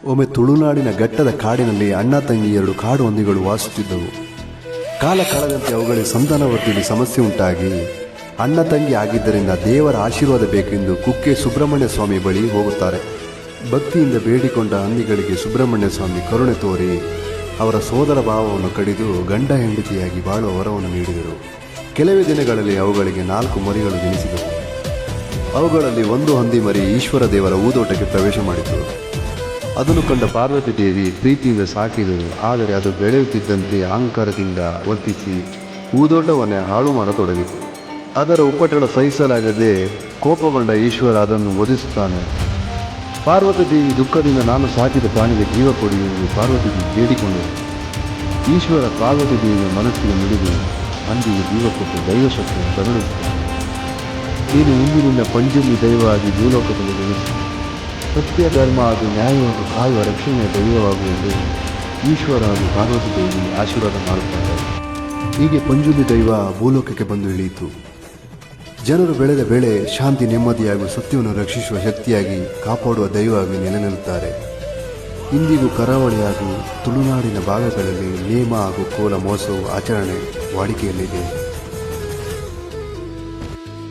ಒಮ್ಮೆ ತುಳುನಾಡಿನ ಘಟ್ಟದ ಕಾಡಿನಲ್ಲಿ ಅಣ್ಣ ತಂಗಿ 2 ಕಾಡು ಹಂದಿಗಳು ವಾಸಿಸುತ್ತಿದ್ದವು. ಕಾಲ ಕಳೆದಂತೆ ಅವುಗಳಿಗೆ ಸಂತಾನವೃದ್ಧಿಯಲ್ಲಿ ಸಮಸ್ಯೆ ಉಂಟಾಗಿ ಅಣ್ಣ ತಂಗಿ ಆಗಿದ್ದರಿಂದ ದೇವರ ಆಶೀರ್ವಾದ ಬೇಕೆಂದು ಕುಕ್ಕೆ ಸುಬ್ರಹ್ಮಣ್ಯ ಸ್ವಾಮಿ ಬಳಿ ಹೋಗುತ್ತಾರೆ. ಭಕ್ತಿಯಿಂದ ಬೇಡಿಕೊಂಡ ಹಂದಿಗಳಿಗೆ ಸುಬ್ರಹ್ಮಣ್ಯ ಸ್ವಾಮಿ ಕರುಣೆ ತೋರಿ ಅವರ ಸೋದರ ಭಾವವನ್ನು ಕಡಿದು ಗಂಡ ಹೆಂಡತಿಯಾಗಿ ಬಾಳುವ ವರವನ್ನು ನೀಡಿದರು. ಕೆಲವೇ ದಿನಗಳಲ್ಲಿ ಅವುಗಳಿಗೆ 4 ಮರಿಗಳು ಜನಿಸಿದವು. ಅವುಗಳಲ್ಲಿ ಒಂದು ಹಂದಿ ಮರಿ ಈಶ್ವರ ದೇವರ ಊದೋಟಕ್ಕೆ ಪ್ರವೇಶ ಮಾಡಿತು. ಅದನ್ನು ಕಂಡ ಪಾರ್ವತಿ ದೇವಿ ಪ್ರೀತಿಯಿಂದ ಸಾಕಿದರು. ಆದರೆ ಅದು ಬೆಳೆಯುತ್ತಿದ್ದಂತೆ ಅಹಂಕಾರದಿಂದ ವರ್ತಿಸಿ ಊದೋಟವನ್ನೇ ಹಾಳು ಮಾಡತೊಡಗಿತು. ಅದರ ಉಪ್ಪಟಳ ಸಹಿಸಲಾಗದೆ ಕೋಪಗೊಂಡ ಈಶ್ವರ ಅದನ್ನು ವಧಿಸುತ್ತಾನೆ. ಪಾರ್ವತಿ ದೇವಿ ದುಃಖದಿಂದ ನಾನು ಸಾಕಿದ ಪ್ರಾಣಿಗೆ ಜೀವ ಕೊಡಿ ಎಂದು ಪಾರ್ವತಿ ದೇವಿ ಬೇಡಿಕೊಂಡರು. ಈಶ್ವರ ಪಾರ್ವತಿ ದೇವಿಯ ಮನಸ್ಸಿಗೆ ನುಡಿದು ಹಂದಿಗೆ ಜೀವ ಕೊಟ್ಟು ದೈವಶಕ್ತಿಯನ್ನು ಕರುಣಿಸುತ್ತಾನೆ. ನೀನು ಇಂದಿನಿಂದ ಪಂಚಮಿ ದೈವವಾಗಿ ಭೂಲೋಕದಲ್ಲಿ ಜನಿಸಿ ಸತ್ಯ ಧರ್ಮ ಹಾಗೂ ನ್ಯಾಯವನ್ನು ಕಾಯುವ ರಕ್ಷಣೆಯ ದೈವವಾಗುವುದು ಈಶ್ವರ ಹಾಗೂ ಪಾರ್ವತಿ ದೇವಿ ಆಶೀರ್ವಾದ ಮಾಡುತ್ತಾರೆ. ಹೀಗೆ ಪಂಚಮಿ ದೈವ ಭೂಲೋಕಕ್ಕೆ ಬಂದು ಇಳಿಯಿತು. ಜನರು ಬೆಳೆದ ಬೆಳೆ ಶಾಂತಿ ನೆಮ್ಮದಿ ಹಾಗೂ ಸತ್ಯವನ್ನು ರಕ್ಷಿಸುವ ಶಕ್ತಿಯಾಗಿ ಕಾಪಾಡುವ ದೈವವಾಗಿ ನೆಲೆ ನಿಲ್ಲುತ್ತಾರೆ. ಇಂದಿಗೂ ಕರಾವಳಿ ಹಾಗೂ ತುಳುನಾಡಿನ ಭಾಗಗಳಲ್ಲಿ ನೇಮ ಹಾಗೂ ಕೋಲ ಮಹೋತ್ಸವ ಆಚರಣೆ ವಾಡಿಕೆಯಲ್ಲಿದೆ.